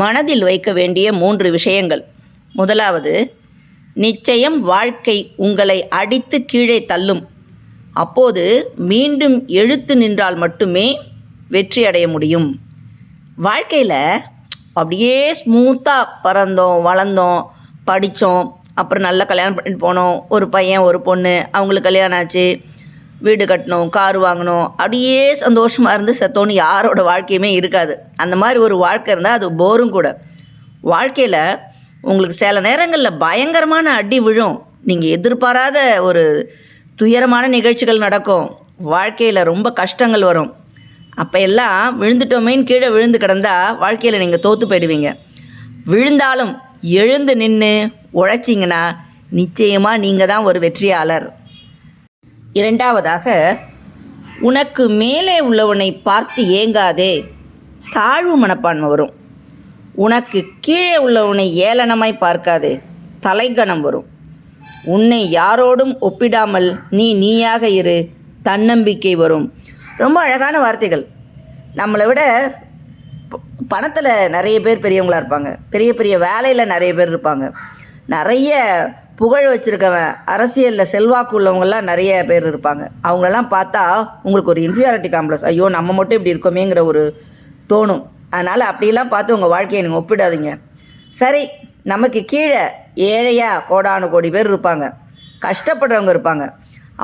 மனதில் வைக்க வேண்டிய 3 விஷயங்கள். முதலாவது, நிச்சயம் வாழ்க்கை உங்களை அடித்து கீழே தள்ளும். அப்போது மீண்டும் எழுத்து நின்றால் மட்டுமே வெற்றி அடைய முடியும். வாழ்க்கையில் அப்படியே ஸ்மூத்தாக பறந்தோம், வளர்ந்தோம், படித்தோம், அப்புறம் நல்லா கல்யாணம் பண்ணிட்டு போனோம், ஒரு பையன் ஒரு பொண்ணு, அவங்களுக்கு கல்யாணம் ஆச்சு, வீடு கட்டணும், கார் வாங்கணும், அப்படியே சந்தோஷமாக இருந்து செத்தோன்னு யாரோட வாழ்க்கையுமே இருக்காது. அந்த மாதிரி ஒரு வாழ்க்கை இருந்தால் அது போரும் கூட. வாழ்க்கையில் உங்களுக்கு சில நேரங்களில் பயங்கரமான அடி விழும், நீங்கள் எதிர்பாராத ஒரு துயரமான நிகழ்ச்சிகள் நடக்கும், வாழ்க்கையில் ரொம்ப கஷ்டங்கள் வரும். அப்போ எல்லாம் விழுந்துட்டோமேன்னு கீழே விழுந்து கிடந்தா வாழ்க்கையில் நீங்கள் தோற்று போயிடுவீங்க. விழுந்தாலும் எழுந்து நின்று உழைச்சிங்கன்னா நிச்சயமாக நீங்கள் தான் ஒரு வெற்றியாளர். இரண்டாவதாக, உனக்கு மேலே உள்ளவனை பார்த்து ஏங்காதே, தாழ்வு மனப்பான்மை வரும். உனக்கு கீழே உள்ளவனை ஏளனமாய் பார்க்காதே, தலைக்கணம் வரும். உன்னை யாரோடும் ஒப்பிடாமல் நீயாக இரு, தன்னம்பிக்கை வரும். ரொம்ப அழகான வார்த்தைகள். நம்மளை விட பணத்தில் நிறைய பேர் பெரியவங்களாக இருப்பாங்க, பெரிய பெரிய வேலையில் நிறைய பேர் இருப்பாங்க, நிறைய புகழ் வச்சுருக்கவன், அரசியலில் செல்வாக்கு உள்ளவங்களாம் நிறைய பேர் இருப்பாங்க. அவங்களெல்லாம் பார்த்தா உங்களுக்கு ஒரு இன்ஃபீரியாரிட்டி காம்ப்ளெக்ஸ், ஐயோ நம்ம மட்டும் இப்படி இருக்கோமேங்கிற ஒரு தோணும். அதனால் அப்படிலாம் பார்த்து உங்கள் வாழ்க்கையை நீங்கள் ஒப்பிடாதீங்க. சரி, நமக்கு கீழே ஏழையாக கோடானு கோடி பேர் இருப்பாங்க, கஷ்டப்படுறவங்க இருப்பாங்க.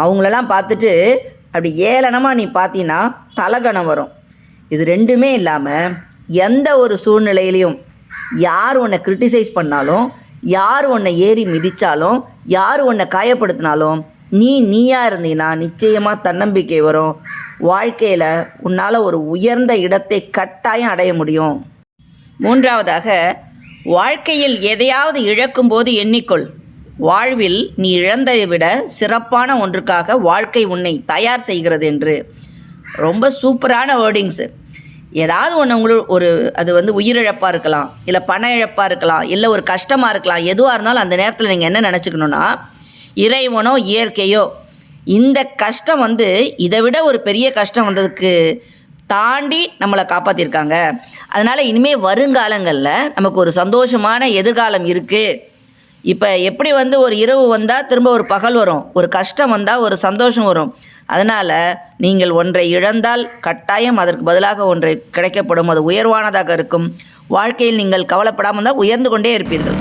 அவங்களெல்லாம் பார்த்துட்டு அப்படி ஏளனமாக நீ பார்த்தீங்கன்னா தலகணம் வரும். இது ரெண்டுமே இல்லாமல் எந்த ஒரு சூழ்நிலையிலையும் யார் உன்னை கிரிட்டிசைஸ் பண்ணாலும், யார் உன்னை ஏறி மிதித்தாலும், யார் உன்னை காயப்படுத்தினாலும் நீயாக இருந்தீங்கன்னா நிச்சயமாக தன்னம்பிக்கை வரும். வாழ்க்கையில் உன்னால் ஒரு உயர்ந்த இடத்தை கட்டாயம் அடைய முடியும். மூன்றாவதாக, வாழ்க்கையில் எதையாவது இழக்கும்போது எண்ணிக்கொள், வாழ்வில் நீ இழந்ததை விட சிறப்பான ஒன்றுக்காக வாழ்க்கை உன்னை தயார் செய்கிறது என்று. ரொம்ப சூப்பரான வேர்டிங்ஸு. ஏதாவது ஒன்று உங்களுக்கு அது உயிரிழப்பாக இருக்கலாம், இல்லை பண இழப்பாக இருக்கலாம், இல்லை ஒரு கஷ்டமாக இருக்கலாம். எதுவாக இருந்தாலும் அந்த நேரத்தில் நீங்கள் என்ன நினச்சிக்கணுன்னா, இறைவனோ இயற்கையோ இந்த கஷ்டம் இதை விட ஒரு பெரிய கஷ்டம் வந்ததுக்கு தாண்டி நம்மளை காப்பாற்றிருக்காங்க. அதனால் இனிமேல் வருங்காலங்களில் நமக்கு ஒரு சந்தோஷமான எதிர்காலம் இருக்குது. இப்போ எப்படி ஒரு இரவு வந்தால் திரும்ப ஒரு பகல் வரும், ஒரு கஷ்டம் வந்தால் ஒரு சந்தோஷம் வரும். அதனால் நீங்கள் ஒன்றை இழந்தால் கட்டாயம் அதற்கு பதிலாக ஒன்றை கிடைக்கப்படும், அது உயர்வானதாக இருக்கும். வாழ்க்கையில் நீங்கள் கவலைப்படாமல் இருந்தால் உயர்ந்து கொண்டே இருப்பீர்கள்.